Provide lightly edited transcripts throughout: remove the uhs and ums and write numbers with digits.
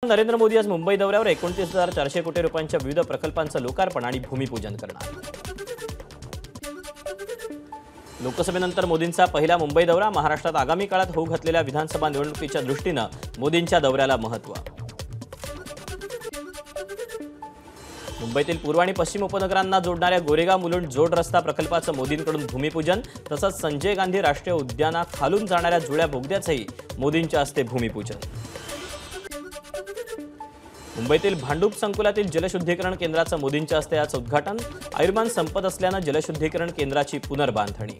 नरेंद्र मोदी आज मुंबई दौऱ्यावर 29,400 कोटी रुपयांच्या विविध प्रकल्पांचं लोकार्पण आणि भूमिपूजन करणार। लोकसभेनंतर मोदींचा पहिला मुंबई दौरा। महाराष्ट्रात आगामी काळात होऊ घातलेल्या विधानसभा निवडणुकीच्या दृष्टीने मोदींच्या दौऱ्याला महत्त्व। मुंबईतील पूर्व आणि पश्चिम उपनगरांना जोडणाऱ्या गोरेगाव मुलुंड जोड रस्ता प्रकल्पाचं मोदींकडून भूमिपूजन, तसंच संजय गांधी राष्ट्रीय उद्यानाखालून जाणाऱ्या जुळ्या बोगद्याचंही मोदींच्या हस्ते भूमिपूजन। मुंबईतील भांडूप संकुलातील जलशुद्धीकरण केंद्राचं मोदींच्या हस्ते आज उद्घाटन। आयुर्मान संपत असल्यानं जलशुद्धीकरण केंद्राची पुनर्बांधणी।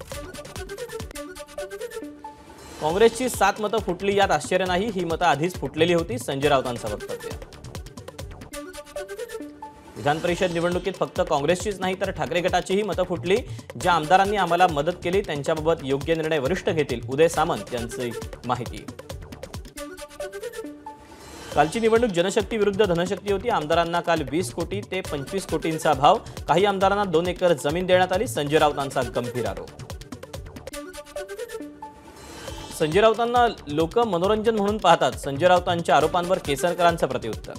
काँग्रेसची 7 मतं फुटली यात आश्चर्य नाही, ही मतं आधीच फुटलेली होती, संजय राऊतांचं वक्तव्य। विधान परिषद निवडणुकीत फक्त काँग्रेसचीच नाही तर ठाकरे गटाचीही मतं फुटली। ज्या आमदारांनी आम्हाला मदत केली त्यांच्याबाबत योग्य निर्णय वरिष्ठ घेतील, उदय सामंत यांची माहिती। कालची निवडणूक जनशक्ती विरुद्ध धनशक्ती होती। आमदारांना काल 20 कोटी ते 25 कोटींचा भाव, काही आमदारांना 2 एकर जमीन देण्यात आली, संजय राऊतांचा गंभीर आरोप। संजय राऊतांना लोक मनोरंजन म्हणून पाहतात, संजय राऊतांच्या आरोपांवर केसरकरांचं प्रत्युत्तर।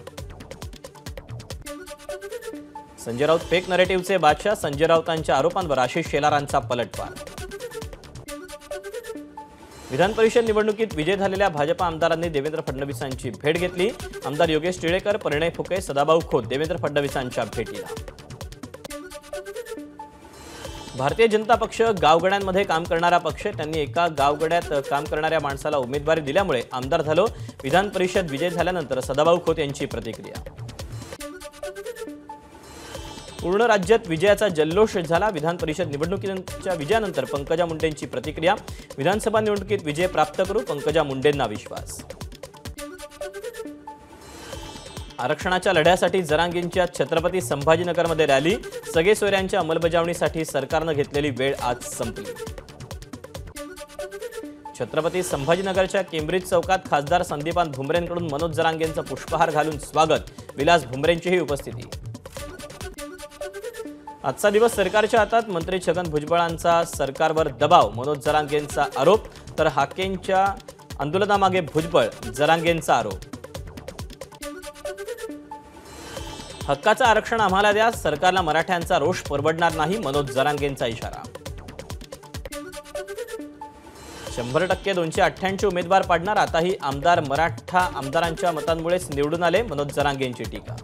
संजय राऊत फेक नरेटिव्हचे बादशाह, संजय राऊतांच्या आरोपांवर आशिष शेलारांचा पलटवार। विधान परिषद निवडणुकीत विजय झालेल्या भाजप आमदारांनी देवेंद्र फडणवीसांची भेट घेतली। आमदार योगेश टिळेकर, परिणय फुके, सदाभाऊ खोत देवेंद्र फडणवीसांच्या भेटीला। भारतीय जनता पक्ष गावगड्यांमध्ये काम करणारा पक्ष, त्यांनी एका गावगड्यात काम करणाऱ्या माणसाला उमेदवारी दिल्यामुळे आमदार झालो। विधान परिषद विजय झाल्यानंतर सदाभाऊ खोत यांची प्रतिक्रिया। पूर्ण राज्यात विजयाचा जल्लोष झाला। विधान परिषद निवडणुकीच्या विजयानंतर पंकजा मुंडेंची प्रतिक्रिया। विधानसभा निवडणुकीत विजय प्राप्त करू, पंकजा मुंडेंना विश्वास। आरक्षणाच्या लढ्यासाठी जरांगेंच्या छत्रपती संभाजीनगरमध्ये रॅली। सगळे सोयऱ्यांच्या अंमलबजावणीसाठी सरकारने घेतलेली वेळ आज संपली। छत्रपती संभाजीनगरच्या केम्ब्रिज चौकात खासदार संदीपान भुमरेंकडून मनोज जरांगेंचं पुष्पहार घालून स्वागत, विलास भुमरेंचीही उपस्थिती। आजचा दिवस सरकारच्या हातात, मंत्री छगन भुजबळांचा सरकारवर दबाव, मनोज जरांगेंचा आरोप, तर हाकेंच्या आंदोलनामागे भुजबळ जरांगेंचा आरोप। हक्काचं आरक्षण आम्हाला द्या, सरकारला मराठ्यांचा रोष परवडणार नाही, मनोज जरांगेंचा इशारा। 100% 288 उमेदवार पाडणार, आताही आमदार मराठा आमदारांच्या मतांमुळेच निवडून आले, मनोज जरांगेंची टीका।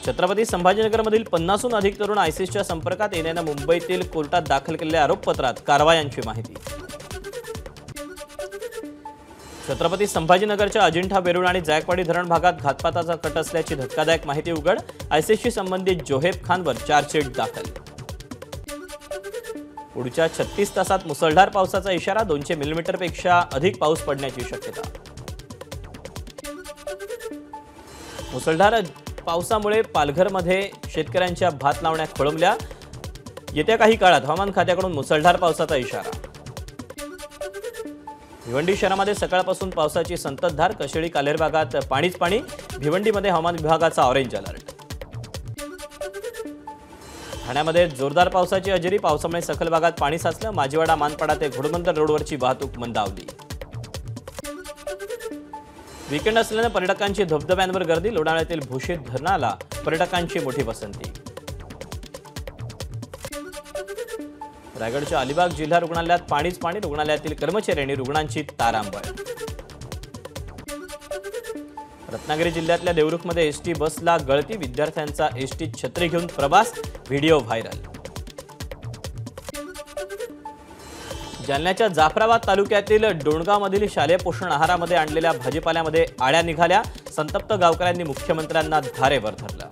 छत्रपती संभाजीनगरमधील 50हून अधिक तरुण आयसिसच्या संपर्कात, येण्यानं मुंबईतील कोर्टात दाखल केलेल्या आरोपपत्रात कारवायांची माहिती। छत्रपती संभाजीनगरच्या अजिंठा वेरूळ आणि जायकवाडी धरण भागात घातपाताचा कट असल्याची धक्कादायक माहिती उघड, आयसिसशी संबंधित जोहेब खानवर चार्जशीट दाखल। पुढच्या 36 तासात मुसळधार पावसाचा इशारा, 200 मिलीमीटरपेक्षा अधिक पाऊस पडण्याची शक्यता। मुसळधार पावसामुळे पालघरमध्ये शेतकऱ्यांच्या भात लावण्या खोळंबल्या। येत्या काही काळात हवामान खात्याकडून मुसळधार पावसाचा इशारा। भिवंडी शहरामध्ये सकाळपासून पावसाची संततधार, कशेळी काल्हेर भागात पाणीच पाणी, भिवंडीमध्ये हवामान विभागाचा ऑरेंज अलर्ट। ठाण्यामध्ये जोरदार पावसाची हजेरी, पावसामुळे सखल भागात पाणी साचलं, माजीवाडा मानपाडा ते घोडबंदर रोडवरची वाहतूक मंदावली। वीकेंड असल्याने पर्यटकांची धबधब्यांवर गर्दी, लोणावळ्यातील भूषित धरणाला पर्यटकांची मोठी पसंती। रायगडच्या अलिबाग जिल्हा रुग्णालयात पाणीच पाणी, रुग्णालयातील कर्मचारी आणि रुग्णांची तारांबळ। रत्नागिरी जिल्ह्यातल्या देवरुखमध्ये एसटी बसला गळती, विद्यार्थ्यांचा एसटीत छत्री घेऊन प्रवास, व्हिडिओ व्हायरल। जालन्याच्या जाफराबाद तालुक्यातील डोणगावमधील शालेय पोषण आहारामध्ये आणलेल्या भाजीपाल्यामध्ये आळ्या निघाल्या, संतप्त गावकऱ्यांनी मुख्यमंत्र्यांना धारेवर धरलं।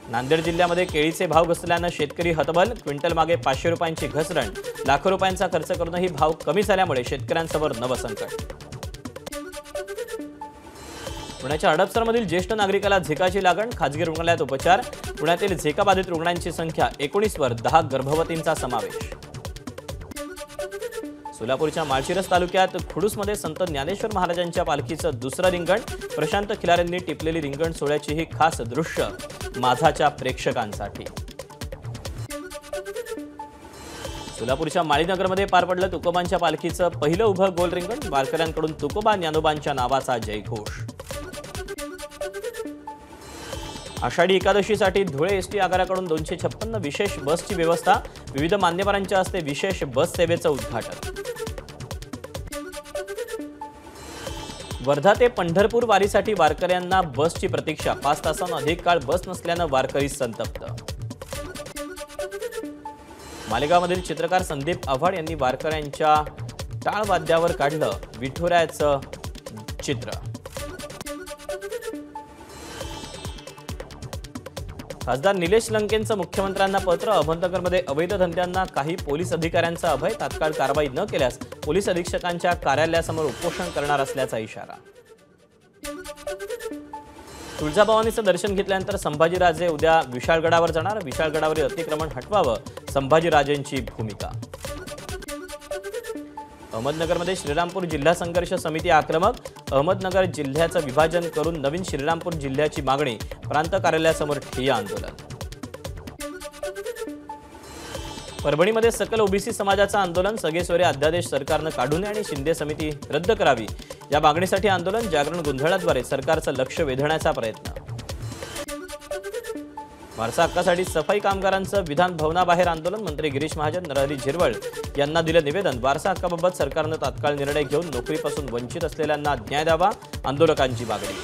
नांदेड जिल्ह्यामध्ये केळीचे भाव घसरल्यानं शेतकरी हतबल, क्विंटल मागे 500 रुपयांची घसरण, लाखो रुपयांचा खर्च करूनही भाव कमी झाल्यामुळे शेतकऱ्यांसमोर नवं संकट। पुण्याच्या हडपसरमधील ज्येष्ठ नागरिकाला झिकाची लागण, खासगी रुग्णालयात उपचार। पुण्यातील झिका बाधित रुग्णांची संख्या 19 वर 10 गर्भवतींचा समावेश। सोलापूरच्या माळशिरस तालुक्यात खुडूसमध्ये संत ज्ञानेश्वर महाराजांच्या पालखीचं दुसरं रिंगण, प्रशांत खिलारेंनी टिपलेली रिंगण सोहळ्याची ही खास दृश्य माझाच्या प्रेक्षकांसाठी। सोलापूरच्या माळीनगरमध्ये पार पडलं तुकोबांच्या पालखीचं पहिलं उभं गोल रिंगण. वारकऱ्यांकडून तुकोबा ज्ञानोबांच्या नावाचा जयघोष. आषाढी एकादशीसाठी धुळे एसटी आगाराकडून 256 विशेष बसची व्यवस्था. विविध मान्यवरांच्या हस्ते विशेष बस सेवेचं उद्घाटन. वर्धा ते पंढरपूर वारीसाठी वारकऱ्यांना बसची प्रतीक्षा. 5 तासांहून अधिक काळ बस नसल्यानं वारकरी संतप्त. मालेगावमधील चित्रकार संदीप आव्हाड यांनी वारकऱ्यांच्या टाळवाद्यावर काढलं विठुरायाचं चित्र. खासदार निलेश लंकेंचं मुख्यमंत्र्यांना पत्र. अहमदनगरमध्ये अवैध धंद्यांना काही पोलीस अधिकाऱ्यांचा अभय. तात्काळ कारवाई न केल्यास पोलीस अधीक्षकांच्या कार्यालयासमोर उपोषण करणार असल्याचा इशारा. तुळजाभवानीचं दर्शन घेतल्यानंतर संभाजीराजे उद्या विशाळगडावर जाणार. विशाळगडावरील अतिक्रमण हटवावं, संभाजीराजेंची भूमिका. अहमदनगरमध्ये श्रीरामपूर जिल्हा संघर्ष समिती आक्रमक. अहमदनगर जिल्ह्याचं विभाजन करून नवीन श्रीरामपूर जिल्ह्याची मागणी. प्रांत कार्यालयासमोर ठिय्या आंदोलन. परभणीमध्ये सकल ओबीसी समाजाचं आंदोलन. सगळेसोयरे अध्यादेश सरकारनं काढू नये आणि शिंदे समिती रद्द करावी या मागणीसाठी आंदोलन. जागरण गोंधळाद्वारे सरकारचं लक्ष वेधण्याचा प्रयत्न. वारसा हक्कासाठी सफाई कामगारांचं विधान भवनाबाहेर आंदोलन. मंत्री गिरीश महाजन, नरहरी झिरवळ यांना दिलं निवेदन. वारसा हक्काबाबत सरकारनं तात्काळ निर्णय घेऊन नोकरीपासून वंचित असलेल्यांना न्याय द्यावा, आंदोलकांची मागणी.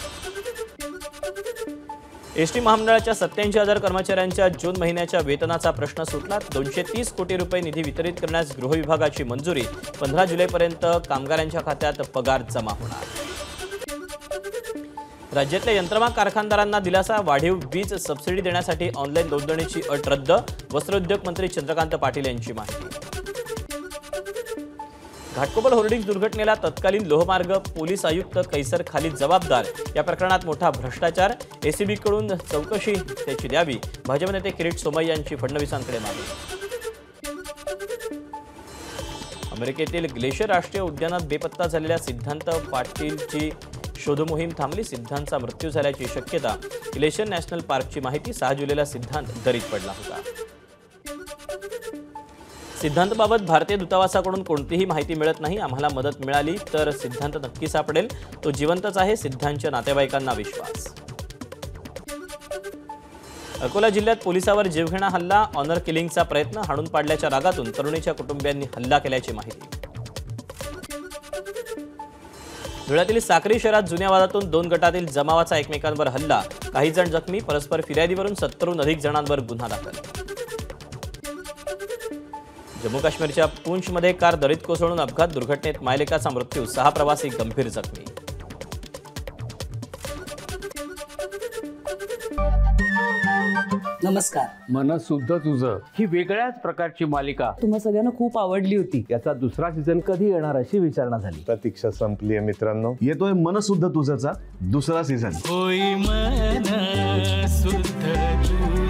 एसटी महामंडळाच्या 87,000 कर्मचाऱ्यांच्या जून महिन्याच्या वेतनाचा प्रश्न सुटला. 230 कोटी रुपये निधी वितरित करण्यास गृहविभागाची मंजुरी. 15 जुलैपर्यंत कामगारांच्या खात्यात पगार जमा होणार. राज्यातल्या यंत्रमाग कारखानदारांना दिलासा. वाढीव वीज सबसिडी देण्यासाठी ऑनलाईन नोंदणीची अट रद्द. वस्त्रोद्योग मंत्री चंद्रकांत पाटील यांची माहिती. घाटकोपर होर्डिंग्स दुर्घटनेला तत्कालीन लोहमार्ग पोलीस आयुक्त कैसर खालिद जबाबदार. या प्रकरणात मोठा भ्रष्टाचार. एसीबीकडून चौकशी त्याची द्यावी. भाजप नेते किरीट सोमय्या यांची फडणवीसांकडे मागणी. अमेरिकेतील ग्लेशियर राष्ट्रीय उद्यानात बेपत्ता झालेल्या सिद्धांत पाटीलची शोधमोहीम थांबली. सिद्धांतचा मृत्यू झाल्याची शक्यता. ग्लेशियर नॅशनल पार्कची माहिती. 6 जुलैला सिद्धांत दरीत पडला होता. सिद्धांतबाबत भारतीय दूतावासाकडून कोणतीही माहिती मिळत नाही. आम्हाला मदत मिळाली तर सिद्धांत नक्की सापडेल. तो जिवंतच आहे. सिद्धांतच्या नातेवाईकांना विश्वास. अकोला जिल्ह्यात पोलिसावर जीवघेणा हल्ला. ऑनर किलिंगचा प्रयत्न. हाणून पाडल्याच्या रागातून तरुणीच्या कुटुंबियांनी हल्ला केल्याची माहिती. धुळ्यातील साक्री शहरात जुन्या वादातून 2 गटातील जमावाचा एकमेकांवर हल्ला. काही जण जखमी. परस्पर फिर्यादीवरून 70हून अधिक जणांवर गुन्हा दाखल. जम्मू काश्मीरच्या पूंछमध्ये कार दरीत कोसळून अपघात. दुर्घटनेत मायलेकाचा मृत्यू. 6 प्रवासी गंभीर जखमी. नमस्कार. मन शुद्ध तुझं ही वेगळ्याच प्रकारची मालिका तुम्हा सगळ्यांना खूप आवडली होती. याचा दुसरा सीझन कधी येणार अशी विचारणा झाली. प्रतीक्षा संपली आहे मित्रांनो. येतोय मन शुद्ध तुझचा दुसरा सीझन. होई मन शुद्ध